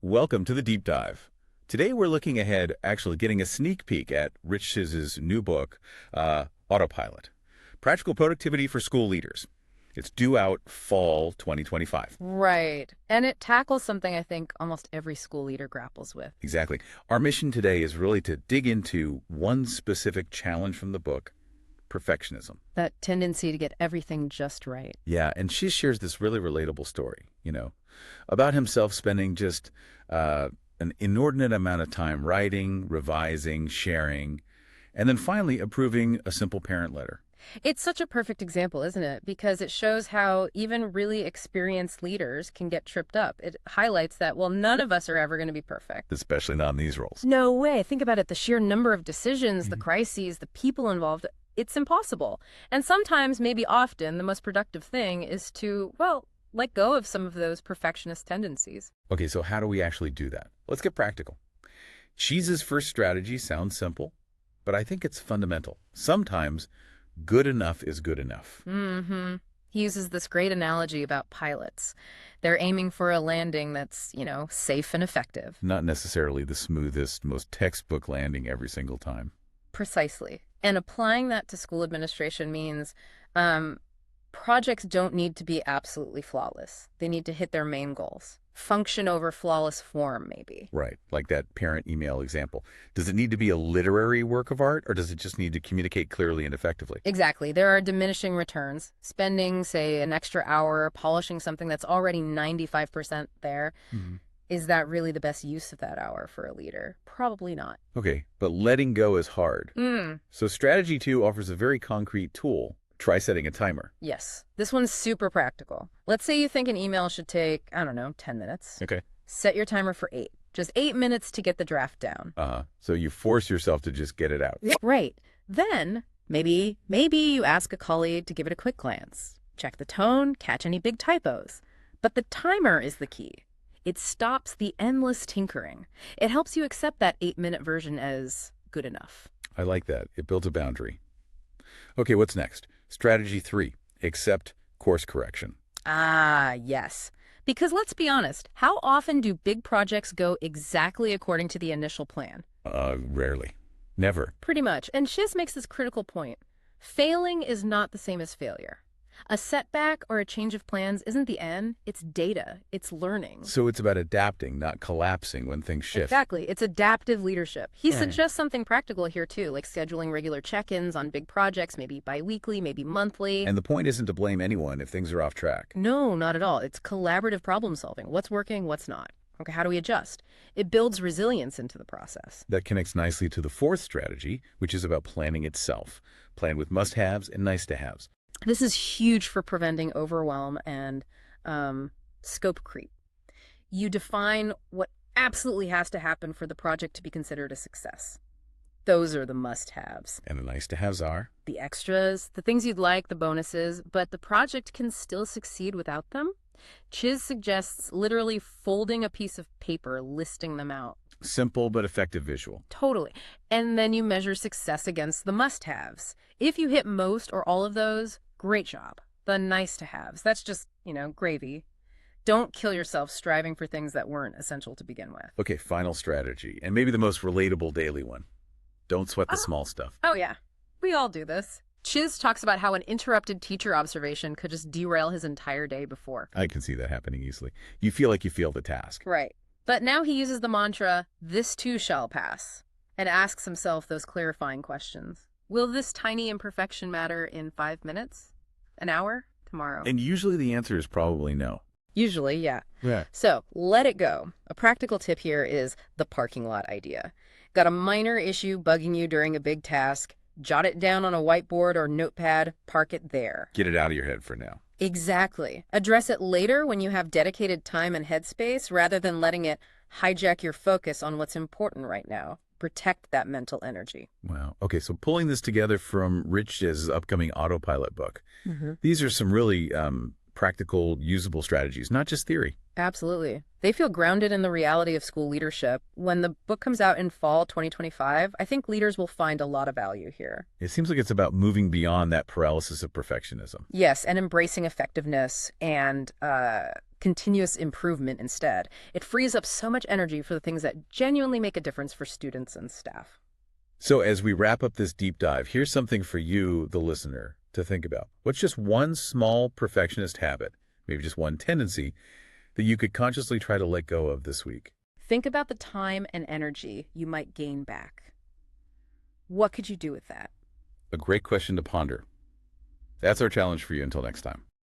Welcome to the Deep Dive. Today we're looking ahead, actually getting a sneak peek at Rich Chiz's new book, Autopilot, Practical Productivity for School Leaders. It's due out fall 2025. Right. And it tackles something I think almost every school leader grapples with. Exactly. Our mission today is really to dig into one specific challenge from the book, perfectionism. That tendency to get everything just right. Yeah, and she shares this really relatable story, about himself spending just an inordinate amount of time writing, revising, sharing, and then finally approving a simple parent letter. It's such a perfect example, isn't it? Because it shows how even really experienced leaders can get tripped up. It highlights that, well, none of us are ever going to be perfect. Especially not in these roles. No way. Think about it. The sheer number of decisions, the crises, the people involved, it's impossible. And sometimes, maybe often, the most productive thing is to, well, let go of some of those perfectionist tendencies. Okay, so how do we actually do that? Let's get practical. Chiz's first strategy sounds simple, but I think it's fundamental. Sometimes good enough is good enough. He uses this great analogy about pilots. They're aiming for a landing that's, safe and effective. Not necessarily the smoothest, most textbook landing every single time. Precisely. And applying that to school administration means projects don't need to be absolutely flawless. They need to hit their main goals. Function over flawless form, maybe. Right, like that parent email example. Does it need to be a literary work of art, or does it just need to communicate clearly and effectively? Exactly. There are diminishing returns. Spending, say, an extra hour polishing something that's already 95% there. Is that really the best use of that hour for a leader? Probably not. Okay, but letting go is hard. So strategy 2 offers a very concrete tool. Try setting a timer. Yes. This one's super practical. Let's say you think an email should take, 10 minutes. Okay. Set your timer for 8. Just 8 minutes to get the draft down. So you force yourself to just get it out. Right. Then, maybe you ask a colleague to give it a quick glance. Check the tone, catch any big typos. But the timer is the key. It stops the endless tinkering. It helps you accept that 8-minute version as good enough. I like that. It builds a boundary. Okay, what's next? Strategy 3, accept course correction. Yes. Because let's be honest, how often do big projects go exactly according to the initial plan? Rarely. Never. Pretty much. And Czyz makes this critical point. Failing is not the same as failure. A setback or a change of plans isn't the end. It's data. It's learning. So it's about adapting, not collapsing when things shift. Exactly. It's adaptive leadership. He suggests something practical here, too, like scheduling regular check-ins on big projects, maybe bi-weekly, maybe monthly. And the point isn't to blame anyone if things are off track. No, not at all. It's collaborative problem solving. What's working, what's not. Okay, how do we adjust? It builds resilience into the process. That connects nicely to the fourth strategy, which is about planning itself. Plan with must-haves and nice-to-haves. This is huge for preventing overwhelm and scope creep. You define what absolutely has to happen for the project to be considered a success. Those are the must-haves. And the nice-to-haves are? The extras, the things you'd like, the bonuses, but the project can still succeed without them. Czyz suggests literally folding a piece of paper, listing them out. Simple but effective visual. Totally. And then you measure success against the must-haves. If you hit most or all of those, great job. The nice-to-haves, that's just, gravy. Don't kill yourself striving for things that weren't essential to begin with. Okay, final strategy, and maybe the most relatable daily one. Don't sweat the small stuff. Oh, yeah. We all do this. Czyz talks about how an interrupted teacher observation could just derail his entire day before. I can see that happening easily. You feel like you failed the task. Right. But now he uses the mantra, "This too shall pass," and asks himself those clarifying questions. Will this tiny imperfection matter in 5 minutes? An hour? Tomorrow? And usually the answer is probably no. Usually, yeah. Yeah. So, let it go. A practical tip here is the parking lot idea. Got a minor issue bugging you during a big task? Jot it down on a whiteboard or notepad, park it there. Get it out of your head for now. Exactly. Address it later when you have dedicated time and headspace rather than letting it hijack your focus on what's important right now. Protect that mental energy. Wow. Okay, so pulling this together from Rich Chiz's upcoming Autopilot book, these are some really practical, usable strategies, not just theory. Absolutely. They feel grounded in the reality of school leadership. When the book comes out in fall 2025, I think leaders will find a lot of value here. It seems like it's about moving beyond that paralysis of perfectionism. Yes, and embracing effectiveness and continuous improvement instead. It frees up so much energy for the things that genuinely make a difference for students and staff. So as we wrap up this deep dive, here's something for you, the listener, to think about. What's just one small perfectionist habit, maybe just one tendency, that you could consciously try to let go of this week? Think about the time and energy you might gain back. What could you do with that? A great question to ponder. That's our challenge for you until next time.